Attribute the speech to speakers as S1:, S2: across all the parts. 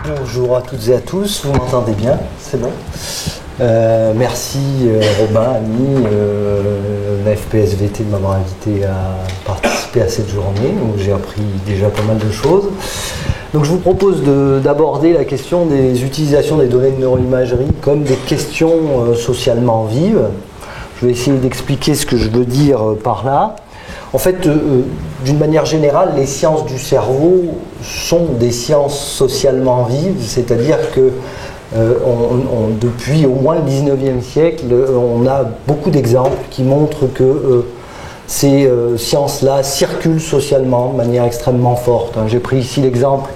S1: Bonjour à toutes et à tous, vous m'entendez bien? C'est bon. Merci Robin, Annie, la FPSVT de m'avoir invité à participer à cette journée où j'ai appris déjà pas mal de choses. Donc je vous propose d'aborder la question des utilisations des données de neuroimagerie comme des questions socialement vives. Je vais essayer d'expliquer ce que je veux dire par là. En fait, d'une manière générale, les sciences du cerveau sont des sciences socialement vives, c'est-à-dire que depuis au moins le 19e siècle, on a beaucoup d'exemples qui montrent que ces sciences-là circulent socialement de manière extrêmement forte. J'ai pris ici l'exemple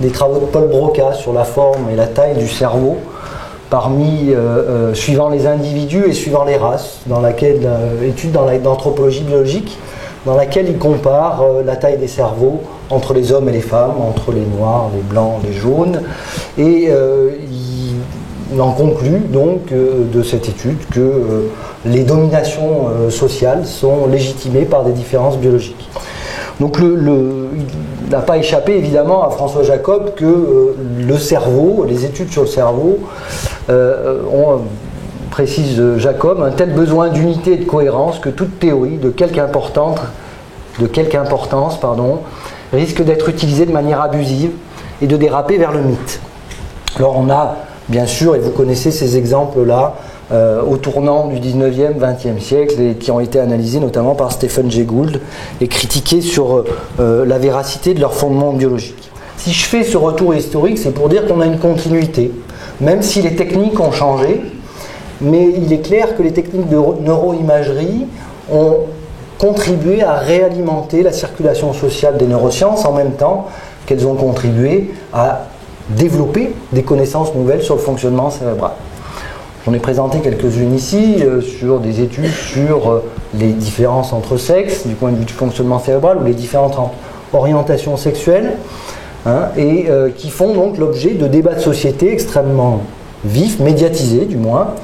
S1: des travaux de Paul Broca sur la forme et la taille du cerveau, suivant les individus et suivant les races, dans laquelle étude d'anthropologie biologique, dans laquelle il compare la taille des cerveaux entre les hommes et les femmes, entre les noirs, les blancs, les jaunes, et il en conclut donc de cette étude que les dominations sociales sont légitimées par des différences biologiques. Donc il n'a pas échappé évidemment à François Jacob que le cerveau, les études sur le cerveau ont, précise Jacob, un tel besoin d'unité et de cohérence que toute théorie de quelque importance risque d'être utilisée de manière abusive et de déraper vers le mythe. Alors on a bien sûr, et vous connaissez ces exemples-là, au tournant du 19e, 20e siècle, et qui ont été analysés notamment par Stephen Jay Gould et critiqués sur la véracité de leur fondement biologique. Si je fais ce retour historique, c'est pour dire qu'on a une continuité, même si les techniques ont changé. Mais il est clair que les techniques de neuroimagerie ont contribué à réalimenter la circulation sociale des neurosciences en même temps qu'elles ont contribué à développer des connaissances nouvelles sur le fonctionnement cérébral. J'en ai présenté quelques-unes ici sur des études sur les différences entre sexes du point de vue du fonctionnement cérébral ou les différentes orientations sexuelles et qui font donc l'objet de débats de société extrêmement vifs, médiatisés du moins.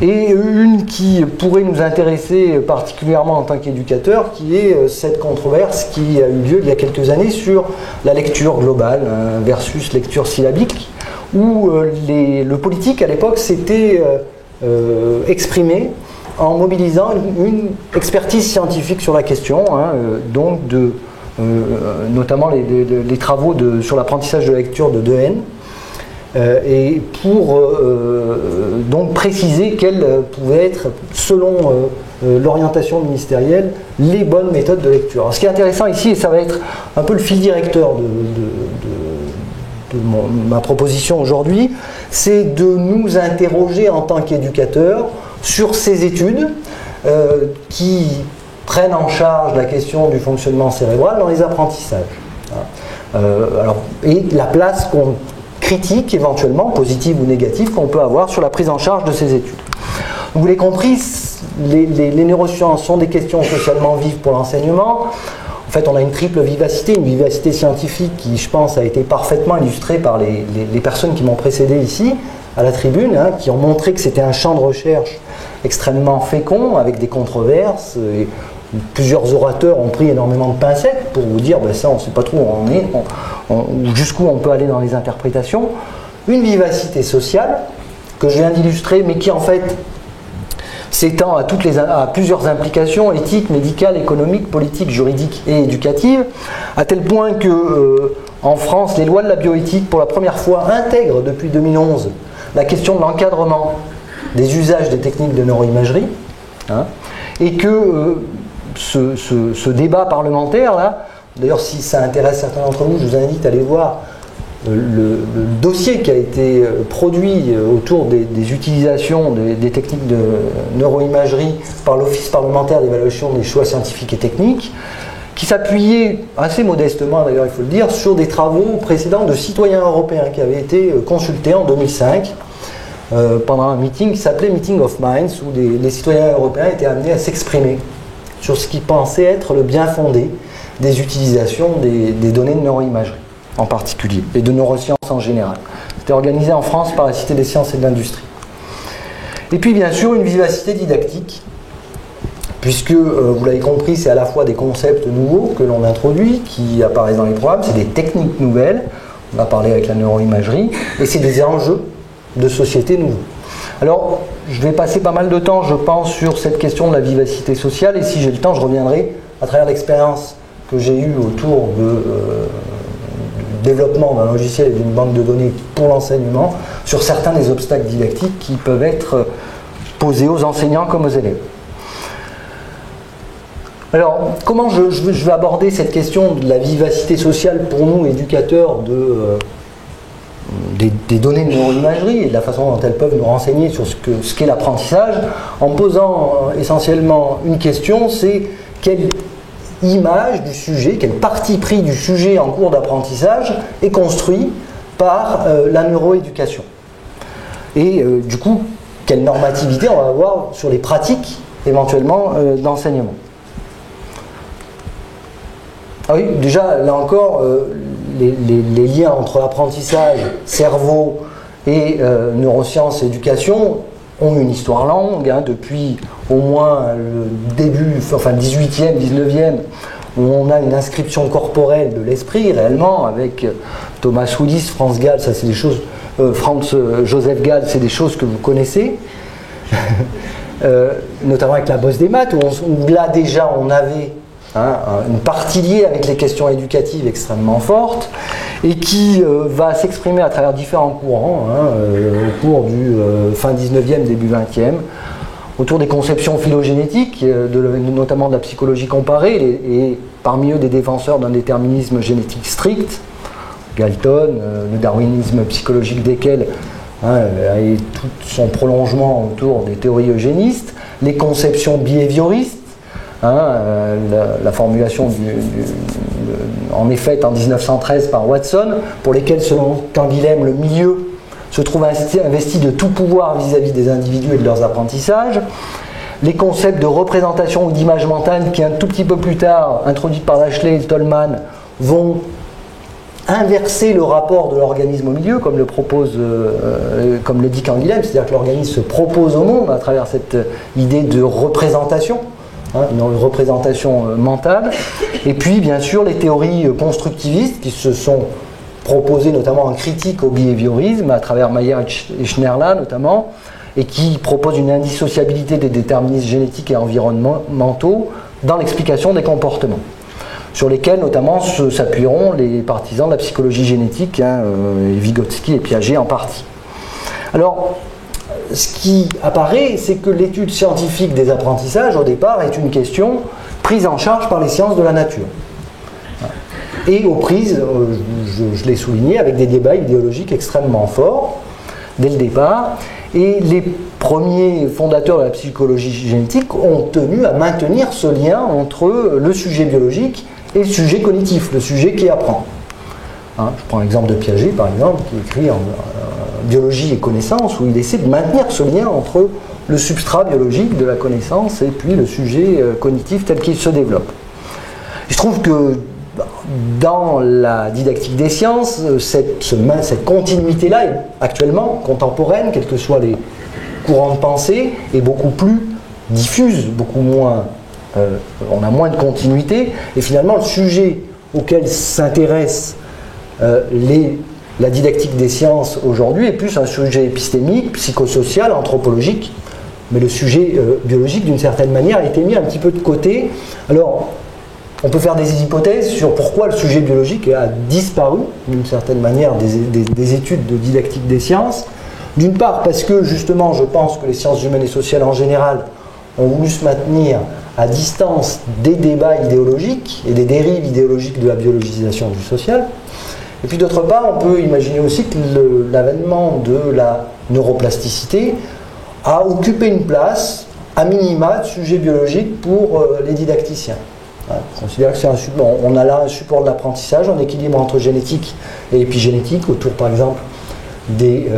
S1: Et une qui pourrait nous intéresser particulièrement en tant qu'éducateur, qui est cette controverse qui a eu lieu il y a quelques années sur la lecture globale versus lecture syllabique, où le politique à l'époque s'était exprimé en mobilisant une expertise scientifique sur la question, notamment les travaux sur l'apprentissage de la lecture de Dehaene. Et pour donc préciser quelles pouvaient être, selon l'orientation ministérielle, les bonnes méthodes de lecture. Alors, ce qui est intéressant ici, et ça va être un peu le fil directeur de ma proposition aujourd'hui, c'est de nous interroger en tant qu'éducateurs sur ces études qui prennent en charge la question du fonctionnement cérébral dans les apprentissages. Et la place qu'on critique éventuellement, positive ou négative, qu'on peut avoir sur la prise en charge de ces études. Vous l'avez compris, les neurosciences sont des questions socialement vives pour l'enseignement. En fait, on a une triple vivacité, une vivacité scientifique qui, je pense, a été parfaitement illustrée par les personnes qui m'ont précédé ici, à la tribune, qui ont montré que c'était un champ de recherche extrêmement fécond, avec des controverses, et plusieurs orateurs ont pris énormément de pincettes pour vous dire ça on ne sait pas trop où on est, jusqu'où on peut aller dans les interprétations. Une vivacité sociale que je viens d'illustrer, mais qui en fait s'étend à plusieurs implications éthiques, médicales, économiques, politiques, juridiques et éducatives, à tel point que en France, les lois de la bioéthique pour la première fois intègrent depuis 2011 la question de l'encadrement des usages des techniques de neuroimagerie, et que ce débat parlementaire là, d'ailleurs si ça intéresse certains d'entre vous, je vous invite à aller voir le dossier qui a été produit autour des utilisations des techniques de neuroimagerie par l'Office parlementaire d'évaluation des choix scientifiques et techniques, qui s'appuyait assez modestement d'ailleurs il faut le dire, sur des travaux précédents de citoyens européens qui avaient été consultés en 2005 pendant un meeting qui s'appelait Meeting of Minds, où les citoyens européens étaient amenés à s'exprimer sur ce qu'ils pensaient être le bien fondé des utilisations des données de neuroimagerie en particulier, et de neurosciences en général. C'était organisé en France par la Cité des sciences et de l'industrie. Et puis bien sûr une vivacité didactique, puisque vous l'avez compris, c'est à la fois des concepts nouveaux que l'on introduit, qui apparaissent dans les programmes, c'est des techniques nouvelles, On va parler avec la neuroimagerie, et c'est des enjeux de société nouveaux. Alors, je vais passer pas mal de temps, je pense, sur cette question de la vivacité sociale, et si j'ai le temps, je reviendrai à travers l'expérience que j'ai eue autour du développement d'un logiciel et d'une banque de données pour l'enseignement, sur certains des obstacles didactiques qui peuvent être posés aux enseignants comme aux élèves. Alors, comment je vais aborder cette question de la vivacité sociale pour nous, éducateurs des données de neuroimagerie et de la façon dont elles peuvent nous renseigner sur ce qu'est l'apprentissage, en posant essentiellement une question, c'est quelle image du sujet, quel parti pris du sujet en cours d'apprentissage est construit par la neuroéducation. Et du coup, quelle normativité on va avoir sur les pratiques éventuellement d'enseignement. Ah oui, déjà, là encore, les liens entre apprentissage, cerveau et neurosciences et éducation ont une histoire longue, hein, depuis au moins le début, enfin 18e, 19e, où on a une inscription corporelle de l'esprit, réellement, avec Thomas Willis, Franz Gall, ça c'est des choses, Franz Joseph Gall, c'est des choses que vous connaissez, notamment avec la bosse des maths, où là déjà on avait une partie liée avec les questions éducatives extrêmement forte et qui va s'exprimer à travers différents courants au cours du fin 19e, début 20e, autour des conceptions phylogénétiques, notamment de la psychologie comparée, et parmi eux des défenseurs d'un déterminisme génétique strict, Galton, le darwinisme psychologique d'Haeckel et tout son prolongement autour des théories eugénistes, les conceptions behavioristes, la formulation en effet en 1913 par Watson, pour lesquelles, selon Canguilhem, le milieu se trouve investi de tout pouvoir vis-à-vis des individus et de leurs apprentissages, les concepts de représentation ou d'image mentale qui, un tout petit peu plus tard, introduits par Lashley et Tolman, vont inverser le rapport de l'organisme au milieu, comme le dit Canguilhem, c'est-à-dire que l'organisme se propose au monde à travers cette idée de représentation, une représentation mentale, et puis bien sûr les théories constructivistes qui se sont proposées notamment en critique au behaviorisme à travers Mayer et Schnerla notamment, et qui proposent une indissociabilité des déterminismes génétiques et environnementaux dans l'explication des comportements, sur lesquels notamment s'appuieront les partisans de la psychologie génétique, Vygotsky et Piaget en partie. Alors, ce qui apparaît, c'est que l'étude scientifique des apprentissages, au départ, est une question prise en charge par les sciences de la nature. Et aux prises, je l'ai souligné, avec des débats idéologiques extrêmement forts, dès le départ. Et les premiers fondateurs de la psychologie génétique ont tenu à maintenir ce lien entre le sujet biologique et le sujet cognitif, le sujet qui apprend. Je prends l'exemple de Piaget, par exemple, qui écrit en Biologie et connaissance, où il essaie de maintenir ce lien entre le substrat biologique de la connaissance et puis le sujet cognitif tel qu'il se développe. Je trouve que dans la didactique des sciences, cette continuité-là est actuellement contemporaine, quels que soient les courants de pensée, est beaucoup plus diffuse, beaucoup moins, on a moins de continuité, et finalement le sujet auquel s'intéresse la didactique des sciences aujourd'hui est plus un sujet épistémique, psychosocial, anthropologique, mais le sujet biologique d'une certaine manière a été mis un petit peu de côté. Alors, on peut faire des hypothèses sur pourquoi le sujet biologique a disparu d'une certaine manière des études de didactique des sciences. D'une part parce que justement je pense que les sciences humaines et sociales en général ont voulu se maintenir à distance des débats idéologiques et des dérives idéologiques de la biologisation du social. Et puis d'autre part, on peut imaginer aussi que l'avènement de la neuroplasticité a occupé une place, à minima, de sujet biologique pour les didacticiens. On considère que on a là un support de l'apprentissage, un équilibre entre génétique et épigénétique, autour par exemple des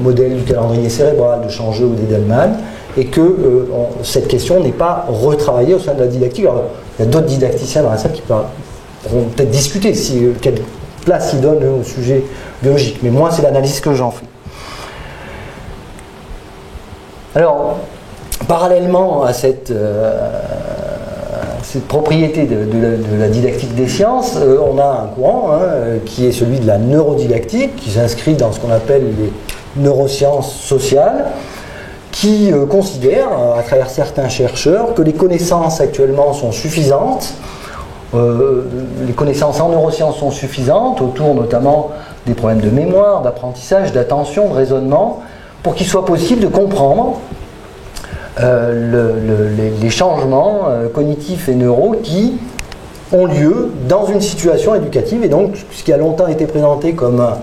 S1: modèles du calendrier cérébral de Changeux ou d'Edelman, et que cette question n'est pas retravaillée au sein de la didactique. Alors, il y a d'autres didacticiens dans la salle qui pourront peut-être discuter quelle place ils donnent au sujet biologique, mais moi c'est l'analyse que j'en fais. Alors, parallèlement à cette propriété de la didactique des sciences, on a un courant qui est celui de la neurodidactique, qui s'inscrit dans ce qu'on appelle les neurosciences sociales, qui considère, à travers certains chercheurs, que les connaissances actuellement sont suffisantes, les connaissances en neurosciences sont suffisantes, autour notamment des problèmes de mémoire, d'apprentissage, d'attention, de raisonnement, pour qu'il soit possible de comprendre les changements cognitifs et neuraux qui ont lieu dans une situation éducative. Et donc, ce qui a longtemps été présenté comme un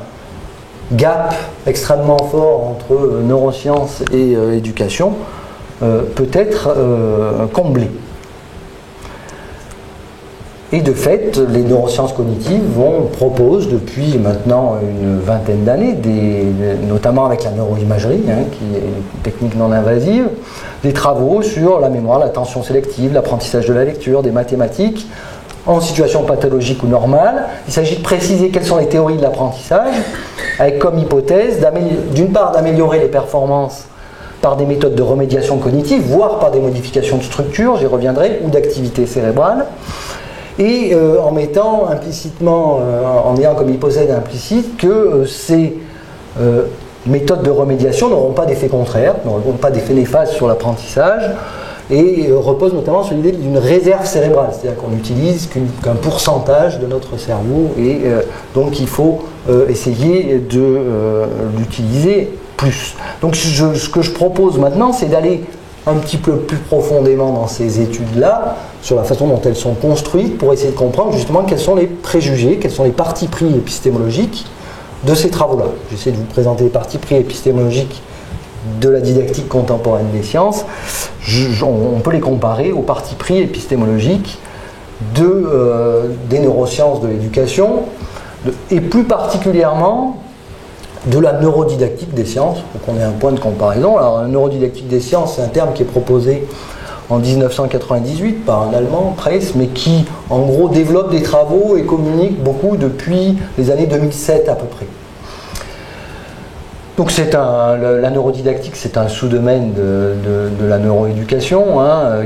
S1: gap extrêmement fort entre neurosciences et éducation peut être comblé. Et de fait, les neurosciences cognitives proposent depuis maintenant une vingtaine d'années, notamment avec la neuroimagerie, qui est une technique non invasive, des travaux sur la mémoire, l'attention sélective, l'apprentissage de la lecture, des mathématiques, en situation pathologique ou normale. Il s'agit de préciser quelles sont les théories de l'apprentissage, avec comme hypothèse, d'une part, d'améliorer les performances par des méthodes de remédiation cognitive, voire par des modifications de structure, j'y reviendrai, ou d'activité cérébrale, et en mettant implicitement, en ayant comme hypothèse implicite que ces méthodes de remédiation n'auront pas d'effet contraire, n'auront pas d'effet néfaste sur l'apprentissage, et reposent notamment sur l'idée d'une réserve cérébrale, c'est-à-dire qu'on n'utilise qu'un pourcentage de notre cerveau, et donc il faut essayer de l'utiliser plus. Donc ce que je propose maintenant, c'est d'aller un petit peu plus profondément dans ces études-là, sur la façon dont elles sont construites, pour essayer de comprendre justement quels sont les préjugés, quels sont les partis pris épistémologiques de ces travaux-là. J'essaie de vous présenter les partis pris épistémologiques de la didactique contemporaine des sciences. On peut les comparer aux partis pris épistémologiques des neurosciences de l'éducation, et plus particulièrement de la neurodidactique des sciences, pour qu'on ait un point de comparaison. Alors, la neurodidactique des sciences, c'est un terme qui est proposé en 1998 par un Allemand, Press, mais qui, en gros, développe des travaux et communique beaucoup depuis les années 2007 à peu près. Donc la neurodidactique, c'est un sous-domaine de la neuroéducation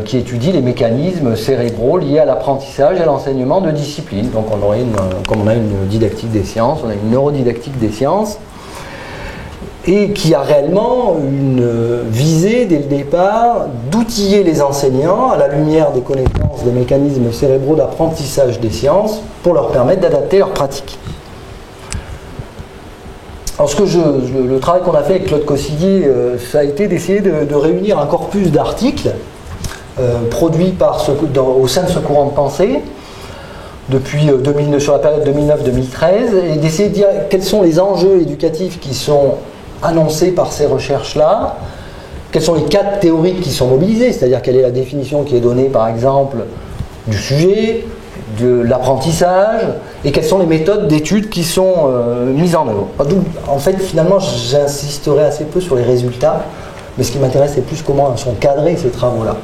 S1: qui étudie les mécanismes cérébraux liés à l'apprentissage et à l'enseignement de disciplines. Donc comme on a une didactique des sciences, on a une neurodidactique des sciences, et qui a réellement une visée dès le départ d'outiller les enseignants à la lumière des connaissances des mécanismes cérébraux d'apprentissage des sciences pour leur permettre d'adapter leurs pratiques. Alors le travail qu'on a fait avec Claude Cossillier, ça a été d'essayer de réunir un corpus d'articles produits au sein de ce courant de pensée sur la période 2009-2013, et d'essayer de dire quels sont les enjeux éducatifs qui sont annoncés par ces recherches-là, quels sont les cadres théoriques qui sont mobilisés, c'est-à-dire quelle est la définition qui est donnée par exemple du sujet, de l'apprentissage, et quelles sont les méthodes d'études qui sont mises en œuvre. Donc, en fait, finalement, j'insisterai assez peu sur les résultats, mais ce qui m'intéresse, c'est plus comment sont cadrés ces travaux-là.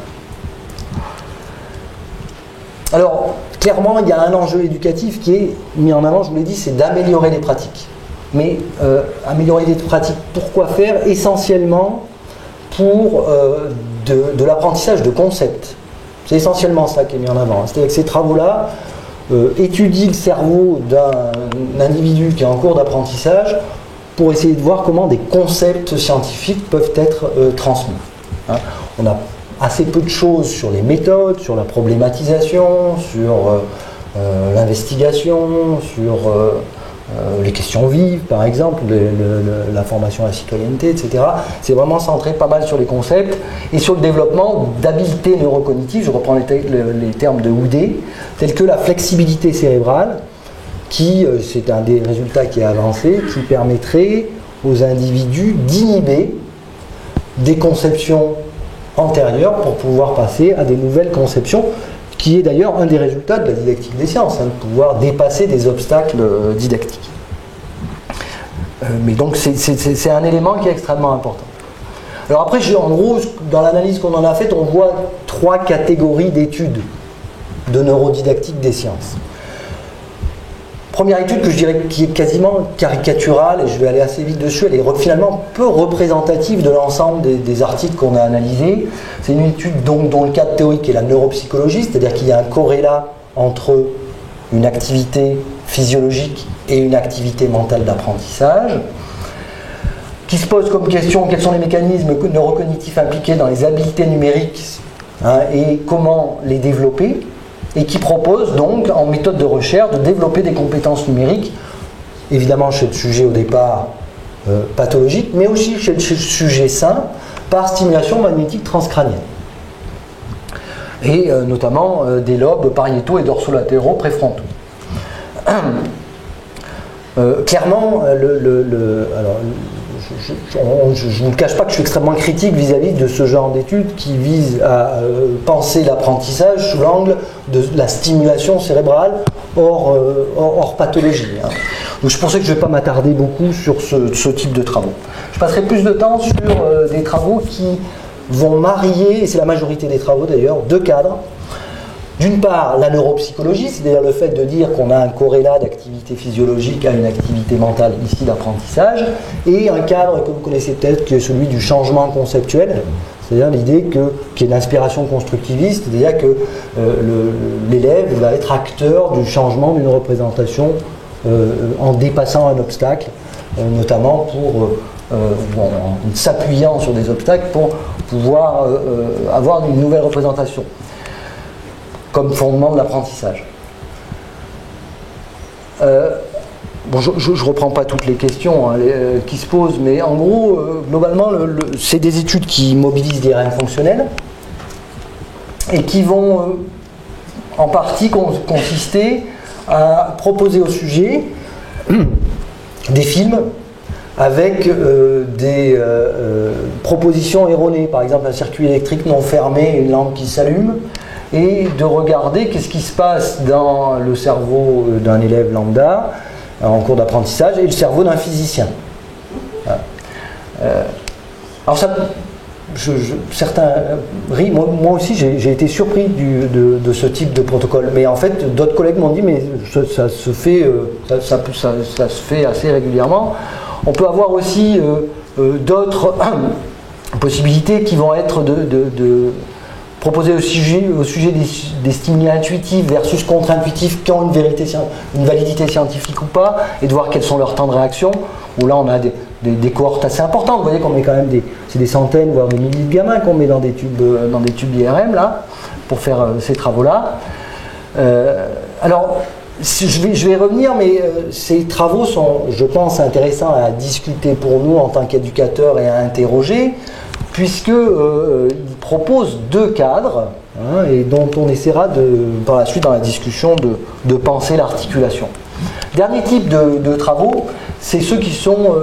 S1: Alors, clairement, il y a un enjeu éducatif qui est mis en avant, je vous l'ai dit, c'est d'améliorer les pratiques. Mais améliorer les pratiques, pourquoi faire? Essentiellement pour de l'apprentissage de concepts. C'est essentiellement ça qui est mis en avant. C'est-à-dire que ces travaux-là étudient le cerveau d'un individu qui est en cours d'apprentissage pour essayer de voir comment des concepts scientifiques peuvent être transmis. On a assez peu de choses sur les méthodes, sur la problématisation, sur l'investigation, sur les questions vives, par exemple, la formation à la citoyenneté, etc. C'est vraiment centré pas mal sur les concepts et sur le développement d'habiletés neurocognitives, je reprends les termes de Houdet, tels que la flexibilité cérébrale, qui, c'est un des résultats qui est avancé, qui permettrait aux individus d'inhiber des conceptions antérieures pour pouvoir passer à des nouvelles conceptions, qui est d'ailleurs un des résultats de la didactique des sciences, de pouvoir dépasser des obstacles didactiques. Mais donc c'est un élément qui est extrêmement important. Alors après, en gros, dans l'analyse qu'on en a faite, on voit 3 catégories d'études de neurodidactique des sciences. Première étude que je dirais qui est quasiment caricaturale, et je vais aller assez vite dessus, elle est finalement peu représentative de l'ensemble des articles qu'on a analysés. C'est une étude dont le cadre théorique est la neuropsychologie, c'est-à-dire qu'il y a un corrélat entre une activité physiologique et une activité mentale d'apprentissage, qui se pose comme question quels sont les mécanismes neurocognitifs impliqués dans les habiletés numériques et comment les développer, et qui propose donc en méthode de recherche de développer des compétences numériques, évidemment chez le sujet au départ pathologique, mais aussi chez le sujet sain, par stimulation magnétique transcrânienne. Et notamment des lobes pariétaux et dorsolatéraux préfrontaux. Clairement, je ne cache pas que je suis extrêmement critique vis-à-vis de ce genre d'études qui visent à penser l'apprentissage sous l'angle de la stimulation cérébrale hors pathologie. Donc c'est pour ça que je ne vais pas m'attarder beaucoup sur ce type de travaux. Je passerai plus de temps sur des travaux qui vont marier, et c'est la majorité des travaux d'ailleurs, deux cadres. D'une part, la neuropsychologie, c'est-à-dire le fait de dire qu'on a un corrélat d'activité physiologique à une activité mentale ici d'apprentissage, et un cadre que vous connaissez peut-être qui est celui du changement conceptuel, c'est-à-dire l'idée qu'il y ait d'inspiration constructiviste, c'est-à-dire que l'élève va être acteur du changement d'une représentation en dépassant un obstacle, notamment en s'appuyant sur des obstacles pour pouvoir avoir une nouvelle représentation comme fondement de l'apprentissage. Je ne reprends pas toutes les questions qui se posent, mais en gros, globalement, c'est des études qui mobilisent des REM fonctionnels et qui vont en partie consister à proposer au sujet des films avec des propositions erronées, par exemple un circuit électrique non fermé, une lampe qui s'allume, et de regarder qu'est-ce qui se passe dans le cerveau d'un élève lambda en cours d'apprentissage et le cerveau d'un physicien. Alors ça, certains rient, moi aussi j'ai été surpris de ce type de protocole, mais en fait d'autres collègues m'ont dit mais ça se fait assez régulièrement. On peut avoir aussi d'autres possibilités qui vont être de proposer au sujet des stimuli intuitifs versus contre-intuitifs qui ont une validité scientifique ou pas, et de voir quels sont leurs temps de réaction, où là on a des cohortes assez importantes. Vous voyez qu'on met quand même c'est des centaines, voire des milliers de gamins qu'on met dans des tubes d'IRM là, pour faire ces travaux-là. Alors, je vais revenir, mais ces travaux sont, je pense, intéressants à discuter pour nous en tant qu'éducateurs et à interroger, puisqu'ils proposent deux cadres, et dont on essaiera par la suite dans la discussion de penser l'articulation. Dernier type de travaux, c'est ceux qui sont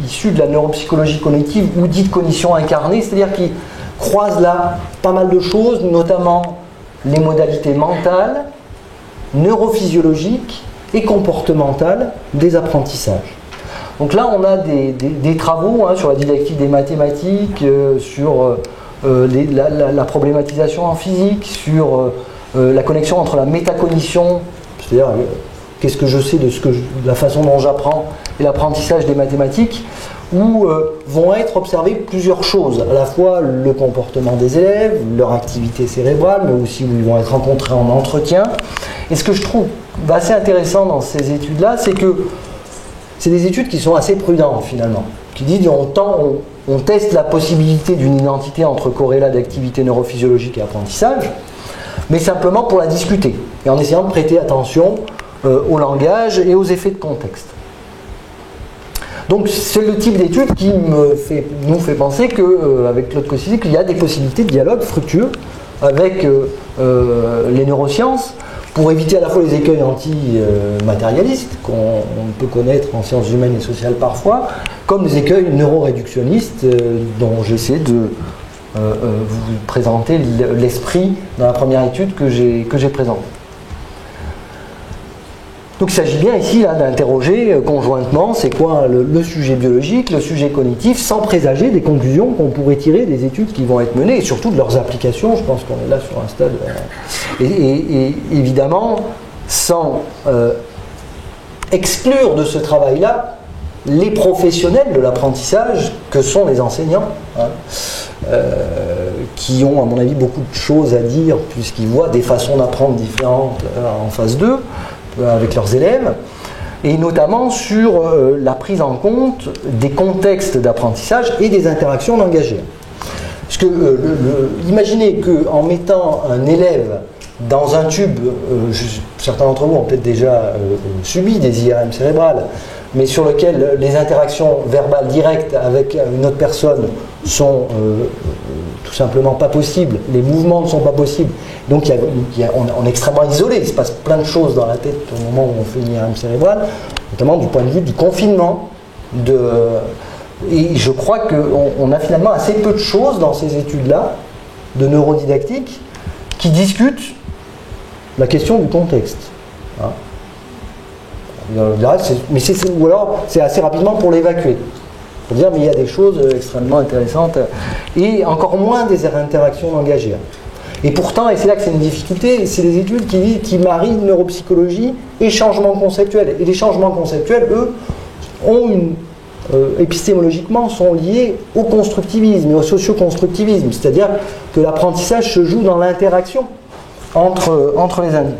S1: issus de la neuropsychologie cognitive ou dite cognition incarnée, c'est-à-dire qui croisent là pas mal de choses, notamment les modalités mentales, neurophysiologiques et comportementales des apprentissages. Donc là, on a des travaux sur la didactique des mathématiques, sur la problématisation en physique, sur la connexion entre la métacognition, c'est-à-dire qu'est-ce que je sais de la façon dont j'apprends, et l'apprentissage des mathématiques, où vont être observées plusieurs choses, à la fois le comportement des élèves, leur activité cérébrale, mais aussi où ils vont être rencontrés en entretien. Et ce que je trouve assez intéressant dans ces études-là, c'est que c'est des études qui sont assez prudentes finalement, qui disent on teste la possibilité d'une identité entre corrélat d'activité neurophysiologique et apprentissage, mais simplement pour la discuter, et en essayant de prêter attention au langage et aux effets de contexte. Donc c'est le type d'étude qui nous fait penser qu'avec Claude Koscielny, qu'il y a des possibilités de dialogue fructueux avec les neurosciences, pour éviter à la fois les écueils anti-matérialistes qu'on peut connaître en sciences humaines et sociales parfois, comme les écueils neuroréductionnistes dont j'essaie de vous présenter l'esprit dans la première étude que j'ai présentée. Donc il s'agit bien ici d'interroger conjointement c'est quoi le sujet biologique, le sujet cognitif, sans présager des conclusions qu'on pourrait tirer des études qui vont être menées, et surtout de leurs applications. Je pense qu'on est là sur un stade... Et évidemment, sans exclure de ce travail-là les professionnels de l'apprentissage que sont les enseignants, qui ont à mon avis beaucoup de choses à dire puisqu'ils voient des façons d'apprendre différentes en phase 2 avec leurs élèves, et notamment sur la prise en compte des contextes d'apprentissage et des interactions langagères. Parce que imaginez qu'en mettant un élève dans un tube, certains d'entre vous ont peut-être déjà subi des IRM cérébrales, mais sur lequel les interactions verbales directes avec une autre personne sont tout simplement pas possibles, les mouvements ne sont pas possibles, donc on est extrêmement isolé, il se passe plein de choses dans la tête au moment où on fait une IRM cérébrale, notamment du point de vue du confinement. Et je crois qu'on a finalement assez peu de choses dans ces études-là, de neurodidactique, qui discutent la question du contexte. Ou alors c'est assez rapidement pour l'évacuer. Pour dire, mais il y a des choses extrêmement intéressantes, et encore moins des interactions langagères. Et pourtant, et c'est là que c'est une difficulté, c'est des études qui marient neuropsychologie et changements conceptuels. Et les changements conceptuels, eux, épistémologiquement, sont liés au constructivisme et au socio-constructivisme. C'est-à-dire que l'apprentissage se joue dans l'interaction entre les individus.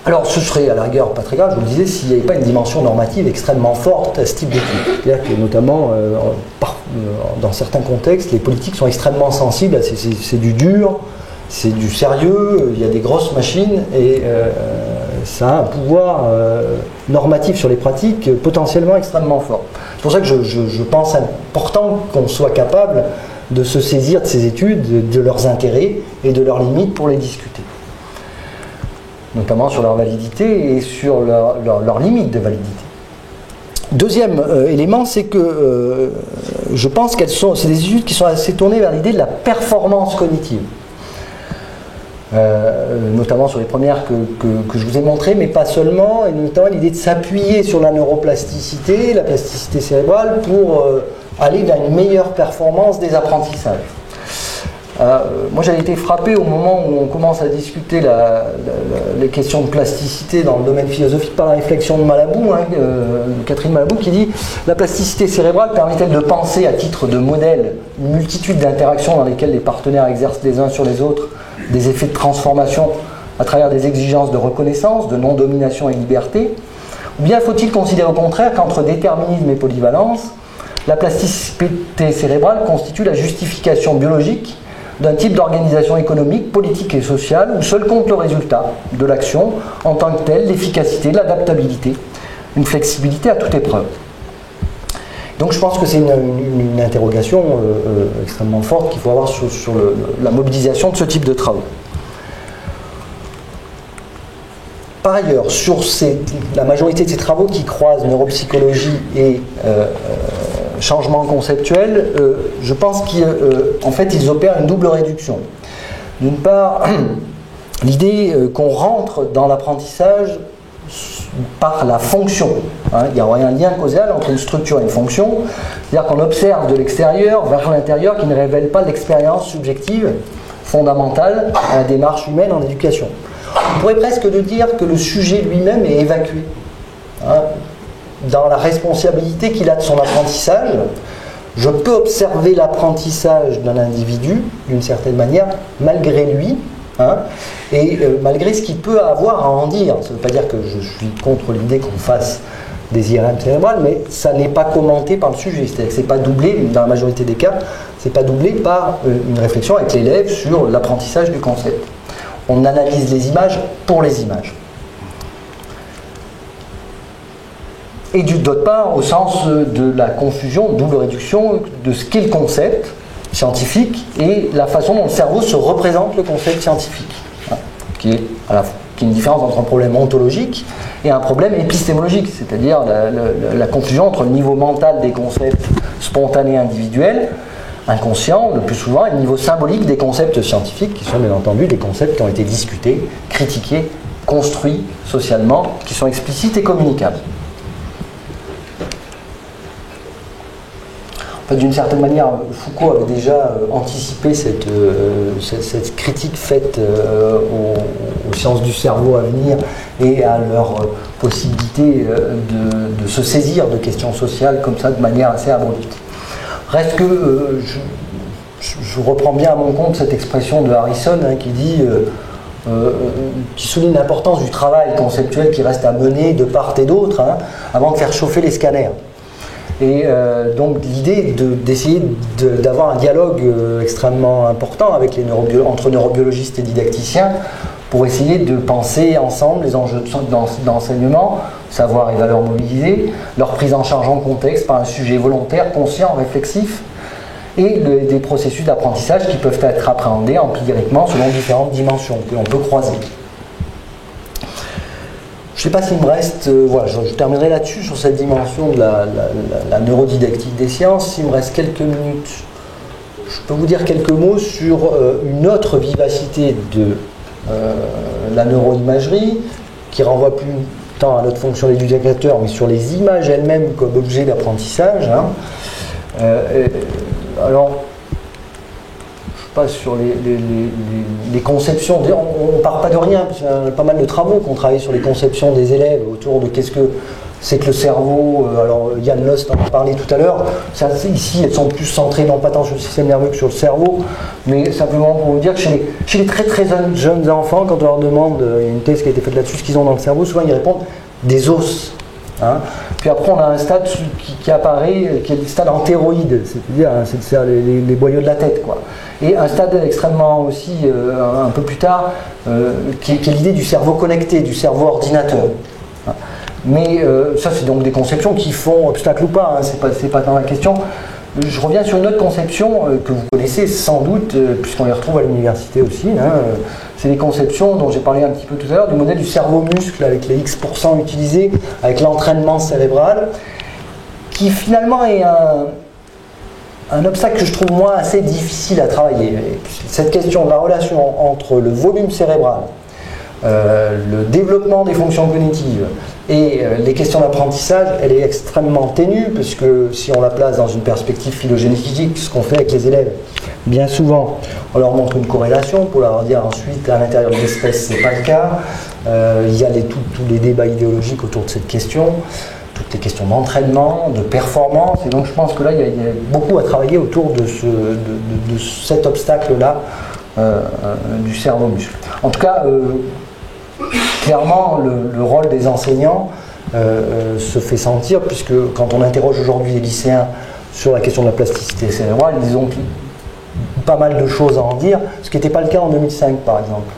S1: Alors, ce serait à la rigueur pas très grave, je vous le disais, s'il n'y avait pas une dimension normative extrêmement forte à ce type d'études. C'est-à-dire que, notamment, dans certains contextes, les politiques sont extrêmement sensibles à c'est du dur, c'est du sérieux, il y a des grosses machines, et ça a un pouvoir normatif sur les pratiques potentiellement extrêmement fort. C'est pour ça que je pense important qu'on soit capable de se saisir de ces études, de leurs intérêts et de leurs limites pour les discuter. Notamment sur leur validité et sur leurs limites de validité. Deuxième élément, c'est que je pense c'est des études qui sont assez tournées vers l'idée de la performance cognitive. Notamment sur les premières que je vous ai montrées, mais pas seulement, et notamment l'idée de s'appuyer sur la neuroplasticité, la plasticité cérébrale, pour aller vers une meilleure performance des apprentissages. Moi j'avais été frappé au moment où on commence à discuter les questions de plasticité dans le domaine philosophique par la réflexion de Malabou, de Catherine Malabou, qui dit « La plasticité cérébrale permet-elle de penser à titre de modèle une multitude d'interactions dans lesquelles les partenaires exercent les uns sur les autres des effets de transformation à travers des exigences de reconnaissance, de non-domination et liberté, ou bien faut-il considérer au contraire qu'entre déterminisme et polyvalence, la plasticité cérébrale constitue la justification biologique d'un type d'organisation économique, politique et sociale où seul compte le résultat de l'action en tant que telle, l'efficacité, l'adaptabilité, une flexibilité à toute épreuve. » Donc je pense que c'est une interrogation extrêmement forte qu'il faut avoir sur la mobilisation de ce type de travaux. Par ailleurs, sur la majorité de ces travaux qui croisent neuropsychologie et changement conceptuel, je pense qu'en fait ils opèrent une double réduction. D'une part, l'idée qu'on rentre dans l'apprentissage par la fonction. Il y a un lien causal entre une structure et une fonction, c'est-à-dire qu'on observe de l'extérieur vers l'intérieur qui ne révèle pas l'expérience subjective fondamentale à la démarche humaine en éducation. On pourrait presque dire que le sujet lui-même est évacué dans la responsabilité qu'il a de son apprentissage. Je peux observer l'apprentissage d'un individu d'une certaine manière malgré lui, et malgré ce qu'il peut avoir à en dire. Ça ne veut pas dire que je suis contre l'idée qu'on fasse des IRM cérébrales, mais ça n'est pas commenté par le sujet. C'est-à-dire que c'est pas doublé, dans la majorité des cas, c'est pas doublé par une réflexion avec l'élève sur l'apprentissage du concept. On analyse les images pour les images. Et d'autre part, au sens de la confusion, double réduction de ce qu'est le concept scientifique et la façon dont le cerveau se représente le concept scientifique, qui est une différence entre un problème ontologique et un problème épistémologique, c'est-à-dire la confusion entre le niveau mental des concepts spontanés individuels, inconscients le plus souvent, et le niveau symbolique des concepts scientifiques, qui sont bien entendu des concepts qui ont été discutés, critiqués, construits socialement, qui sont explicites et communicables. On d'une certaine manière, Foucault avait déjà anticipé cette critique faite aux sciences du cerveau à venir et à leur possibilité de se saisir de questions sociales comme ça de manière assez abrupte. Reste que je reprends bien à mon compte cette expression de Harrison qui dit qui souligne l'importance du travail conceptuel qui reste à mener de part et d'autre avant de faire chauffer les scanners. Et donc l'idée d'essayer d'avoir un dialogue extrêmement important avec entre neurobiologistes et didacticiens pour essayer de penser ensemble les enjeux d'enseignement, savoir et valeurs mobilisées, leur prise en charge en contexte par un sujet volontaire, conscient, réflexif, et des processus d'apprentissage qui peuvent être appréhendés empiriquement selon différentes dimensions que l'on peut croiser. Je ne sais pas s'il me reste, voilà, je terminerai là-dessus, sur cette dimension de la neurodidactique des sciences. S'il me reste quelques minutes, je peux vous dire quelques mots sur une autre vivacité de la neuroimagerie, qui renvoie plus tant à notre fonction d'éducateur, mais sur les images elles-mêmes comme objet d'apprentissage. Alors, je passe sur les conceptions. On ne part pas de rien, parce qu'il y a pas mal de travaux qu'on travaille sur les conceptions des élèves autour de qu'est-ce que c'est que le cerveau. Alors, Yann Lost en a parlé tout à l'heure. Ici, elles sont plus centrées non pas tant sur le système nerveux que sur le cerveau, mais simplement pour vous dire que chez les très très jeunes enfants, quand on leur demande, il y a une thèse qui a été faite là-dessus, ce qu'ils ont dans le cerveau, souvent ils répondent des os. Puis après, on a un stade qui apparaît, qui est le stade antéroïde, c'est-à-dire les boyaux de la tête, quoi. Et un stade extrêmement aussi, un peu plus tard, qui est l'idée du cerveau connecté, du cerveau ordinateur. Mais ça, c'est donc des conceptions qui font obstacle ou pas, c'est pas dans la question. Je reviens sur une autre conception que vous connaissez sans doute, puisqu'on les retrouve à l'université aussi. C'est les conceptions dont j'ai parlé un petit peu tout à l'heure, du modèle du cerveau-muscle avec les X% utilisés, avec l'entraînement cérébral, qui finalement est un obstacle que je trouve moi assez difficile à travailler. Cette question de la relation entre le volume cérébral, le développement des fonctions cognitives et les questions d'apprentissage, elle est extrêmement ténue, parce que si on la place dans une perspective phylogénétique, ce qu'on fait avec les élèves, bien souvent, on leur montre une corrélation pour leur dire ensuite à l'intérieur de l'espèce, c'est pas le cas. Il y a tous les débats idéologiques autour de cette question, toutes les questions d'entraînement, de performance, et donc je pense que là, il y a beaucoup à travailler autour de cet obstacle-là du cerveau-muscle. En tout cas, clairement, le rôle des enseignants se fait sentir, puisque quand on interroge aujourd'hui les lycéens sur la question de la plasticité cérébrale, ils ont pas mal de choses à en dire, ce qui n'était pas le cas en 2005 par exemple.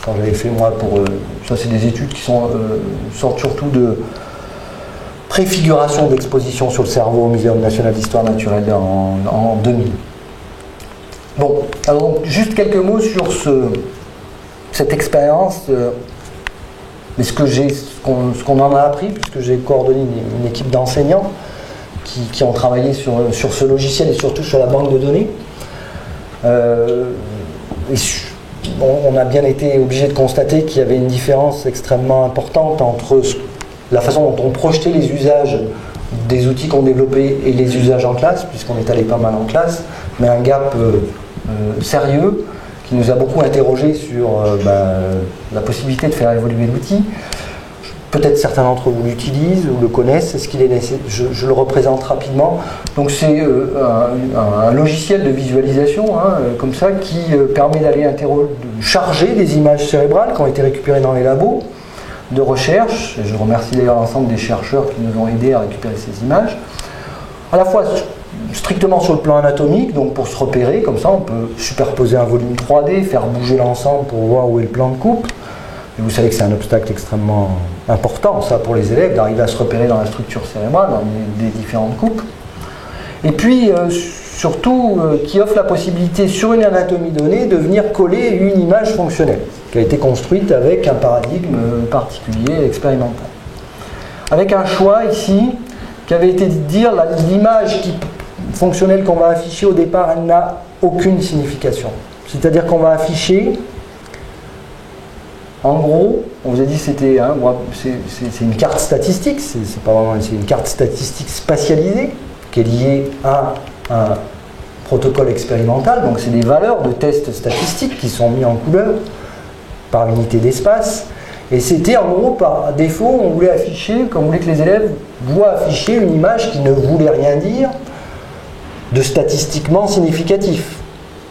S1: Quand j'avais fait moi ça c'est des études qui sortent surtout de préfiguration d'exposition sur le cerveau au Muséum national d'histoire naturelle en 2000. Bon, alors donc, juste quelques mots sur cette expérience, mais ce qu'on en a appris, puisque j'ai coordonné une équipe d'enseignants qui ont travaillé sur ce logiciel et surtout sur la banque de données. On a bien été obligé de constater qu'il y avait une différence extrêmement importante entre la façon dont on projetait les usages des outils qu'on développait et les usages en classe, puisqu'on est allé pas mal en classe, mais un gap sérieux qui nous a beaucoup interrogé sur la possibilité de faire évoluer l'outil. Peut-être certains d'entre vous l'utilisent ou le connaissent. Est-ce qu'il est nécessaire ? Je le représente rapidement. Donc c'est un logiciel de visualisation, comme ça, qui permet d'aller charger des images cérébrales qui ont été récupérées dans les labos de recherche. Et je remercie d'ailleurs l'ensemble des chercheurs qui nous ont aidés à récupérer ces images. À la fois strictement sur le plan anatomique, donc pour se repérer, comme ça on peut superposer un volume 3D, faire bouger l'ensemble pour voir où est le plan de coupe. Et vous savez que c'est un obstacle extrêmement important, ça, pour les élèves, d'arriver à se repérer dans la structure cérébrale, dans les différentes coupes. Et puis, surtout, qui offre la possibilité, sur une anatomie donnée, de venir coller une image fonctionnelle, qui a été construite avec un paradigme particulier, expérimental. Avec un choix, ici, qui avait été de dire l'image fonctionnelle qu'on va afficher au départ, elle n'a aucune signification. C'est-à-dire qu'on va afficher, en gros, on vous a dit que c'était c'est une carte statistique, c'est pas vraiment, c'est une carte statistique spatialisée, qui est lié à un protocole expérimental, donc c'est des valeurs de tests statistiques qui sont mis en couleur par unité d'espace, et c'était en gros par défaut, on voulait que les élèves voient afficher une image qui ne voulait rien dire de statistiquement significatif.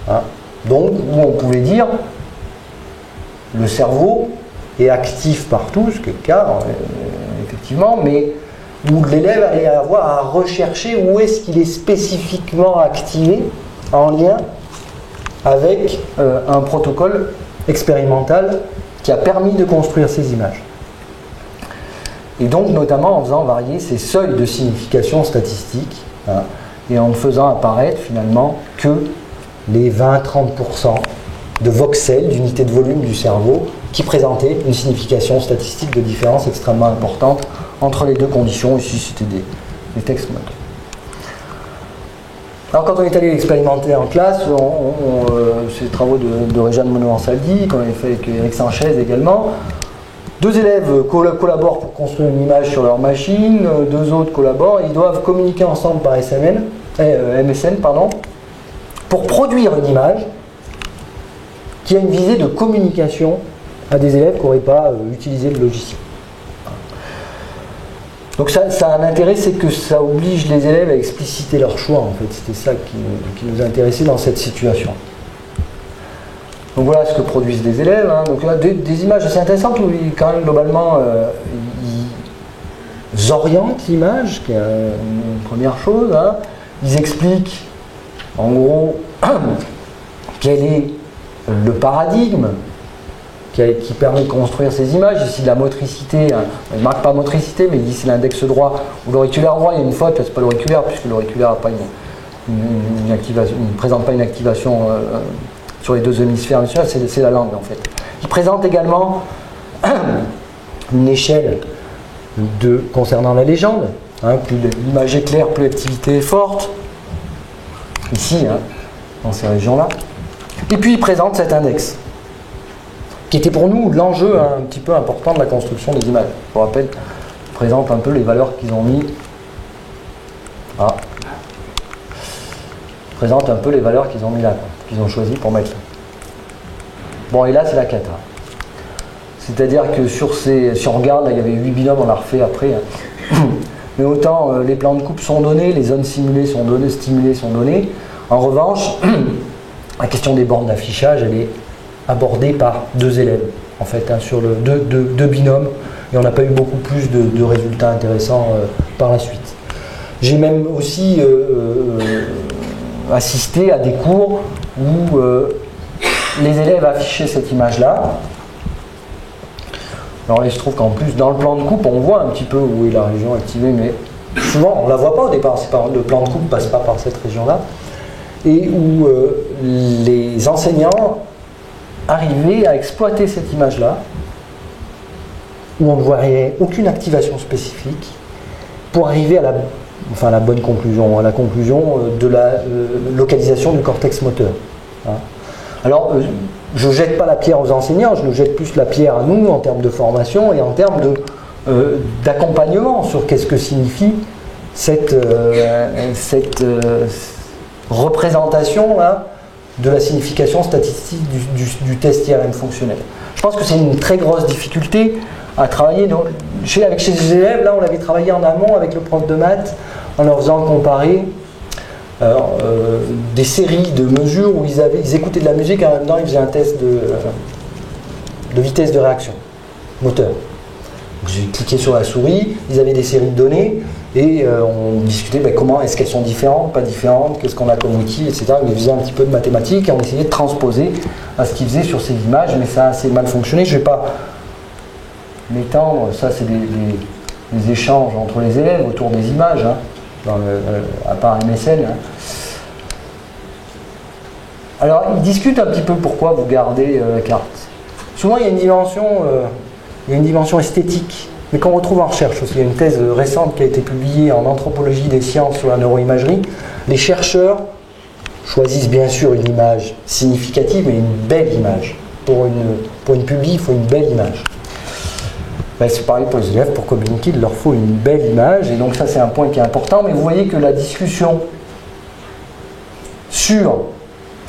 S1: Hein. Donc, où on pouvait dire le cerveau est actif partout, ce qui est le cas, effectivement, mais où l'élève allait avoir à rechercher où est-ce qu'il est spécifiquement activé en lien avec un protocole expérimental qui a permis de construire ces images. Et donc, notamment en faisant varier ces seuils de signification statistique, hein, et en ne faisant apparaître finalement que les 20-30% de voxels, d'unités de volume du cerveau, qui présentaient une signification statistique de différence extrêmement importante entre les deux conditions. Ici, c'était des textes moteurs. Alors, quand on est allé expérimenter en classe, c'est les travaux de Réjeanne Monod-Ansaldi, qu'on avait fait avec Eric Sanchez également. 2 élèves collaborent pour construire une image sur leur machine, 2 autres collaborent, et ils doivent communiquer ensemble par MSN, pour produire une image qui a une visée de communication à des élèves qui n'auraient pas utilisé le logiciel. Donc ça a un intérêt, c'est que ça oblige les élèves à expliciter leur choix, en fait. C'était ça qui nous intéressait dans cette situation. Donc voilà ce que produisent des élèves. Hein. Donc là, des images assez intéressantes où quand même globalement ils orientent l'image, qui est une première chose. Hein. Ils expliquent en gros quel est le paradigme qui permet de construire ces images. Ici la motricité, hein. Il ne marque pas motricité, mais ici l'index droit ou l'auriculaire droit, il y a une faute, c'est pas l'auriculaire, puisque l'auriculaire ne présente pas une activation sur les 2 hémisphères, c'est la langue en fait. Il présente également une échelle concernant la légende. Hein, plus l'image est claire, plus l'activité est forte. Ici, hein, dans ces régions-là. Et puis il présente cet index, qui était pour nous l'enjeu un petit peu important de la construction des images. Je vous rappelle, il présente un peu les valeurs qu'ils ont mis. Ah. Il présente un peu les valeurs qu'ils ont mis là, qu'ils ont choisi pour mettre là. Bon, et là, c'est la cata. C'est-à-dire que si on regarde, là, il y avait 8 binômes, on l'a refait après. Hein. Mais autant les plans de coupe sont donnés, les zones stimulées sont données. En revanche, la question des bornes d'affichage, elle est abordée par 2 élèves, en fait, hein, sur deux binômes, et on n'a pas eu beaucoup plus de résultats intéressants par la suite. J'ai même aussi assisté à des cours où les élèves affichaient cette image-là. Alors il se trouve qu'en plus, dans le plan de coupe, on voit un petit peu où est la région activée, mais souvent, on ne la voit pas au départ. Le plan de coupe ne passe pas par cette région-là. Et où les enseignants arrivaient à exploiter cette image-là, où on ne voyait aucune activation spécifique, pour arriver à la bonne conclusion, à la conclusion de la localisation du cortex moteur. Hein. Alors, je ne jette pas la pierre aux enseignants, je nous jette plus la pierre à nous en termes de formation et en termes d'accompagnement sur qu'est-ce que signifie cette représentation là, de la signification statistique du test IRM fonctionnel. Je pense que c'est une très grosse difficulté à travailler. Avec ces élèves, là, on l'avait travaillé en amont avec le prof de maths, en leur faisant comparer des séries de mesures où ils écoutaient de la musique et en même temps ils faisaient un test de vitesse de réaction moteur. J'ai cliqué sur la souris, ils avaient des séries de données et on discutait comment est-ce qu'elles sont différentes, pas différentes, qu'est-ce qu'on a comme outil, etc. Ils faisaient un petit peu de mathématiques et on essayait de transposer à ce qu'ils faisaient sur ces images, mais ça a assez mal fonctionné. Je ne vais pas m'étendre, ça c'est des échanges entre les élèves autour des images, hein, à part MSN. Hein. Alors ils discutent un petit peu pourquoi vous gardez la carte. Souvent il y a une dimension esthétique, mais qu'on retrouve en recherche aussi. Il y a une thèse récente qui a été publiée en anthropologie des sciences sur la neuroimagerie. Les chercheurs choisissent bien sûr une image significative et une belle image. Pour une publi, il faut une belle image. C'est pareil pour les élèves, pour communiquer, il leur faut une belle image, et donc ça c'est un point qui est important, mais vous voyez que la discussion sur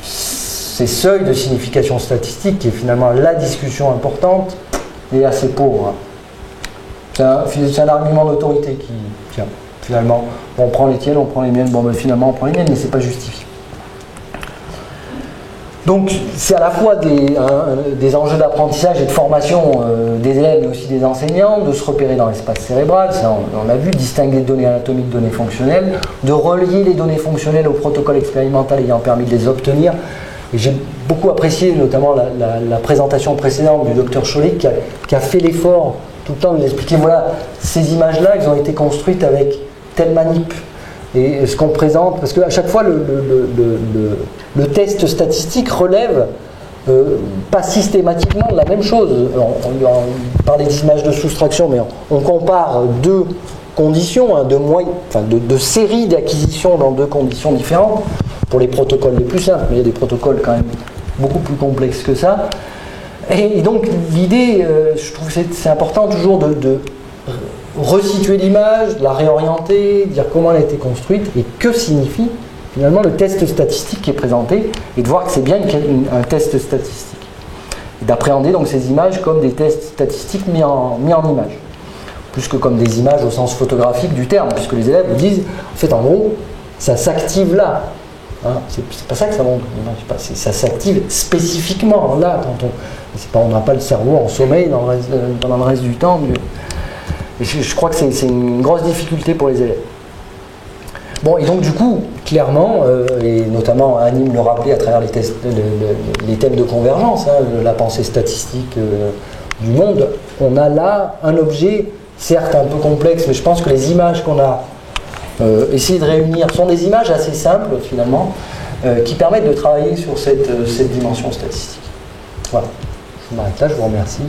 S1: ces seuils de signification statistique, qui est finalement la discussion importante, est assez pauvre. C'est un argument d'autorité qui, tiens, finalement, on prend les tiennes, on prend les miennes, finalement on prend les miennes, mais c'est pas justifié. Donc c'est à la fois des enjeux d'apprentissage et de formation des élèves, mais aussi des enseignants, de se repérer dans l'espace cérébral, ça on l'a vu, distinguer les données anatomiques de données fonctionnelles, de relier les données fonctionnelles au protocole expérimental ayant permis de les obtenir. Et j'ai beaucoup apprécié notamment la présentation précédente du docteur Cholet qui a fait l'effort tout le temps de nous expliquer, voilà, ces images-là, elles ont été construites avec telle manip. Et ce qu'on présente, parce qu'à chaque fois le test statistique relève pas systématiquement la même chose. On parlait des images de soustraction, mais on compare deux conditions, hein, de séries d'acquisition dans deux conditions différentes, pour les protocoles les plus simples, mais il y a des protocoles quand même beaucoup plus complexes que ça. Et donc l'idée, je trouve que c'est important toujours de resituer l'image, de la réorienter, dire comment elle a été construite et que signifie finalement le test statistique qui est présenté, et de voir que c'est bien un test statistique. Et d'appréhender donc ces images comme des tests statistiques mis en image, plus que comme des images au sens photographique du terme, puisque les élèves vous disent, en fait en gros, ça s'active là. Hein, c'est pas ça que ça montre, ça s'active spécifiquement là, on n'a pas le cerveau en sommeil pendant le reste du temps. Je crois que c'est une grosse difficulté pour les élèves. Bon, et donc du coup, clairement, et notamment Anime le rappelait à travers les thèmes de convergence, hein, la pensée statistique du monde, on a là un objet, certes un peu complexe, mais je pense que les images qu'on a essayé de réunir sont des images assez simples finalement, qui permettent de travailler sur cette dimension statistique. Voilà, je m'arrête là, je vous remercie.